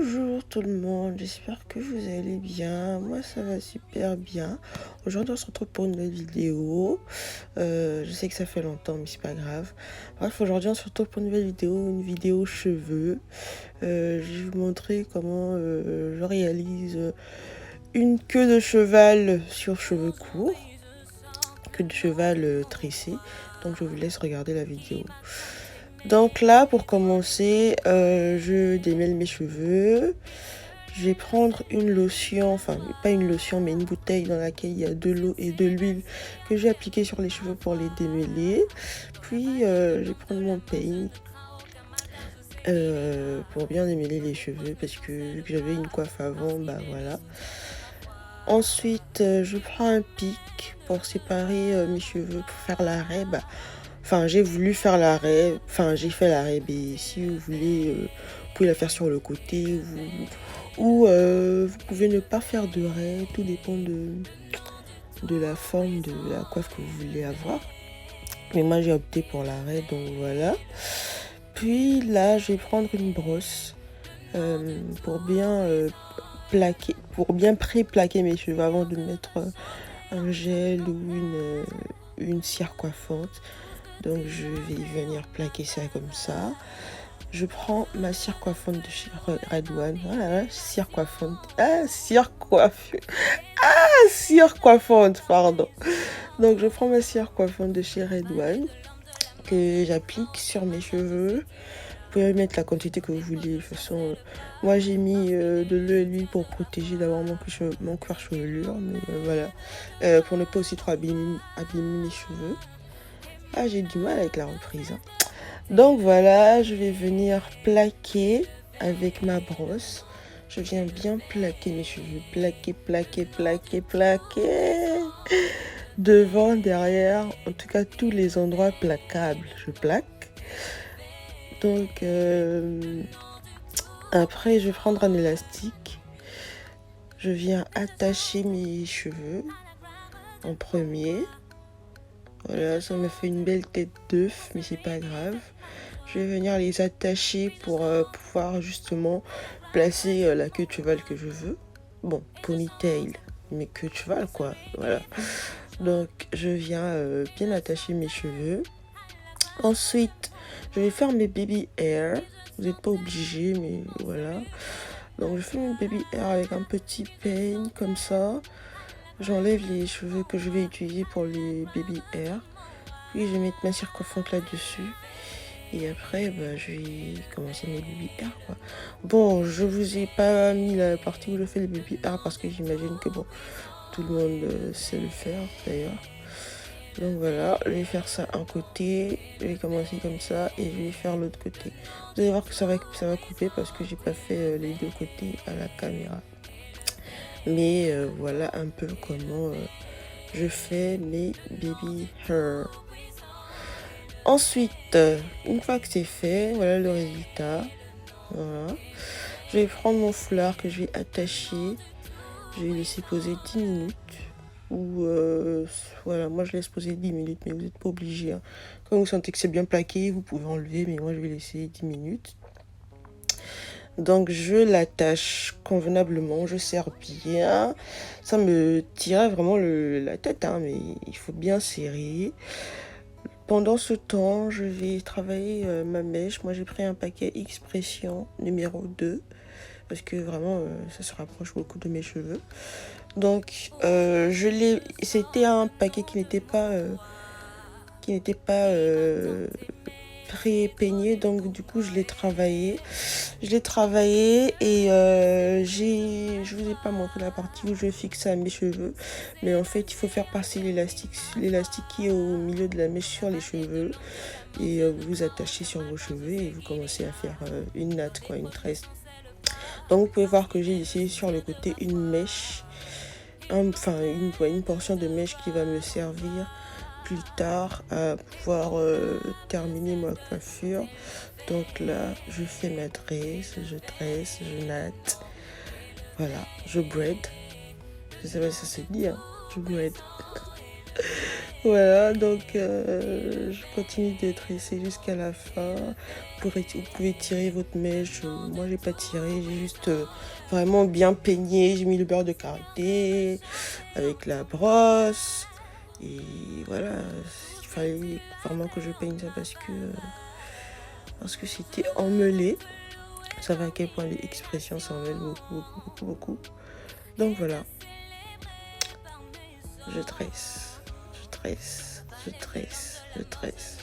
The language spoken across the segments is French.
Bonjour tout le monde, j'espère que vous allez bien. Moi ça va super bien. Aujourd'hui on se retrouve pour une nouvelle vidéo. Je sais que ça fait longtemps mais c'est pas grave. Bref, aujourd'hui on se retrouve pour une vidéo cheveux. Je vais vous montrer comment je réalise une queue de cheval sur cheveux courts. Queue de cheval tressée. Donc je vous laisse regarder la vidéo. Donc là, pour commencer, je démêle mes cheveux. Je vais prendre une lotion, enfin pas une lotion, mais une bouteille dans laquelle il y a de l'eau et de l'huile que je vais appliquer sur les cheveux pour les démêler. Puis, je vais prendre mon peigne pour bien démêler les cheveux parce que vu que j'avais une coiffe avant, bah voilà. Ensuite, je prends un pic pour séparer mes cheveux, pour faire l'arrêt. Enfin, j'ai voulu faire l'arrêt, enfin j'ai fait l'arrêt, mais si vous voulez, vous pouvez la faire sur le côté, ou vous pouvez ne pas faire de raie, tout dépend de la forme de la coiffe que vous voulez avoir. Mais moi j'ai opté pour l'arrêt, donc voilà. Puis là, je vais prendre une brosse pour bien plaquer, pour bien pré-plaquer mes cheveux avant de mettre un gel ou une cire coiffante. Donc je vais venir plaquer ça comme ça. Je prends ma cire coiffante de chez Red One. Voilà, cire coiffante. Cire coiffante, pardon. Donc je prends ma cire coiffante de chez Red One que j'applique sur mes cheveux. Vous pouvez mettre la quantité que vous voulez. De toute façon, moi j'ai mis de l'eau et l'huile pour protéger d'abord mon cuir chevelure. Mais voilà. Pour ne pas aussi trop abîmer mes cheveux. J'ai du mal avec la reprise. Donc voilà, je vais venir plaquer avec ma brosse. Je viens bien plaquer mes cheveux. Plaquer. Devant, derrière, en tout cas tous les endroits plaquables, je plaque. Donc après, je vais prendre un élastique. Je viens attacher mes cheveux en premier. Voilà, ça me fait une belle tête d'œuf, mais c'est pas grave. Je vais venir les attacher pour pouvoir justement placer la queue de cheval que je veux. Bon, ponytail, mais queue de cheval quoi, voilà. Donc je viens bien attacher mes cheveux. Ensuite, je vais faire mes baby hair. Vous n'êtes pas obligé, mais voilà. Donc je fais mes baby hair avec un petit peigne comme ça. J'enlève les cheveux que je vais utiliser pour les baby hair. Puis je vais mettre ma cire coiffante là-dessus. Et après, je vais commencer mes baby hair, quoi. Bon, je vous ai pas mis la partie où je fais les baby hair parce que j'imagine que bon, tout le monde sait le faire d'ailleurs. Donc voilà, je vais faire ça un côté, je vais commencer comme ça et je vais faire l'autre côté. Vous allez voir que ça va couper parce que j'ai pas fait les deux côtés à la caméra. Mais voilà un peu comment je fais mes baby hair. Ensuite, une fois que c'est fait, voilà le résultat. Voilà. Je vais prendre mon foulard que je vais attacher. Je vais laisser poser 10 minutes. Ou voilà, moi je laisse poser 10 minutes, mais vous n'êtes pas obligé. Hein. Quand vous sentez que c'est bien plaqué, vous pouvez enlever, mais moi je vais laisser 10 minutes. Donc je l'attache convenablement, je serre bien. Ça me tirait vraiment la tête, hein, mais il faut bien serrer. Pendant ce temps, je vais travailler ma mèche. Moi j'ai pris un paquet Expression numéro 2. Parce que vraiment ça se rapproche beaucoup de mes cheveux. Donc c'était un paquet qui n'était pas pré-peigné, donc du coup je l'ai travaillé et je vous ai pas montré la partie où je fixe à mes cheveux, mais en fait il faut faire passer l'élastique qui est au milieu de la mèche sur les cheveux et vous attachez sur vos cheveux et vous commencez à faire une natte, quoi, une tresse. Donc vous pouvez voir que j'ai ici sur le côté une mèche, une portion de mèche qui va me servir plus tard à pouvoir terminer ma coiffure. Donc là, je fais ma tresse, je tresse, je natte. Voilà, je braid. Je sais pas si ça se dit, hein. Je braid. Voilà, donc je continue de tresser jusqu'à la fin. Vous pouvez tirer votre mèche. Moi, j'ai pas tiré, j'ai juste vraiment bien peigné. J'ai mis le beurre de karité avec la brosse. Et voilà, il fallait vraiment que je peigne ça parce que c'était emmêlé. Vous savez à quel point les expressions s'emmêlent beaucoup. Donc voilà, je tresse, je tresse, je tresse, je tresse.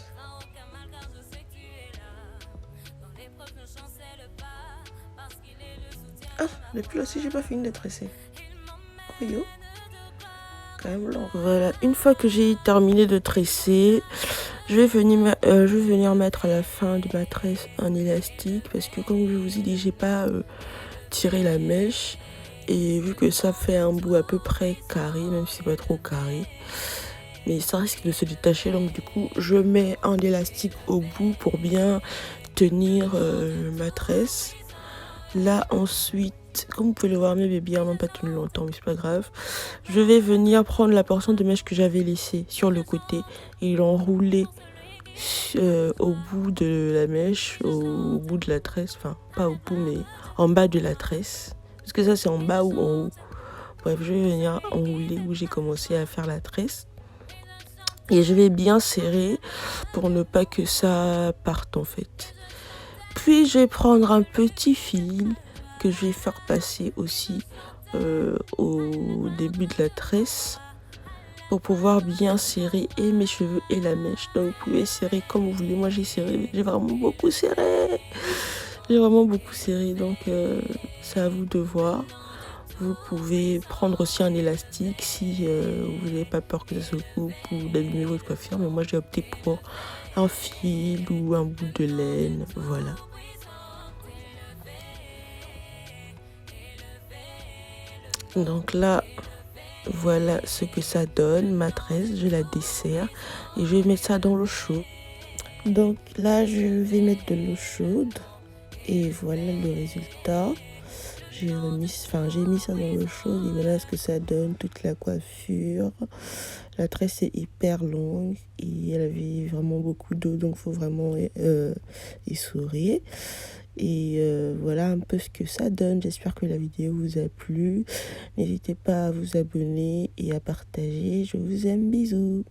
Ah, depuis aussi, j'ai pas fini de tresser. Oh yo, quand même long. Voilà, une fois que j'ai terminé de tresser, je vais venir mettre à la fin de ma tresse un élastique parce que comme je vous ai dit, j'ai pas tiré la mèche et vu que ça fait un bout à peu près carré, même si c'est pas trop carré, mais ça risque de se détacher, donc du coup je mets un élastique au bout pour bien tenir ma tresse. Là ensuite, comme vous pouvez le voir, mes bébés n'ont pas tenu longtemps, mais c'est pas grave. Je vais venir prendre la portion de mèche que j'avais laissée sur le côté et l'enrouler au bout de la mèche, au bout de la tresse, enfin pas au bout mais en bas de la tresse. Parce que ça c'est en bas ou en haut. Bref, je vais venir enrouler où j'ai commencé à faire la tresse. Et je vais bien serrer pour ne pas que ça parte en fait. Puis je vais prendre un petit fil que je vais faire passer aussi au début de la tresse pour pouvoir bien serrer et mes cheveux et la mèche. Donc vous pouvez serrer comme vous voulez. Moi j'ai vraiment beaucoup serré. J'ai vraiment beaucoup serré, donc c'est à vous de voir. Vous pouvez prendre aussi un élastique si vous n'avez pas peur que ça se coupe ou d'abîmer votre coiffure. Mais moi j'ai opté pour un fil ou un bout de laine. Voilà. Donc là, voilà ce que ça donne. Ma tresse, je la desserre et je vais mettre ça dans l'eau chaude. Donc là, je vais mettre de l'eau chaude et voilà le résultat. J'ai mis ça dans l'eau chaude et voilà ce que ça donne, toute la coiffure. La tresse est hyper longue et elle avait vraiment beaucoup d'eau, donc il faut vraiment essorer. Et voilà un peu ce que ça donne. J'espère que la vidéo vous a plu. N'hésitez pas à vous abonner et à partager. Je vous aime, bisous.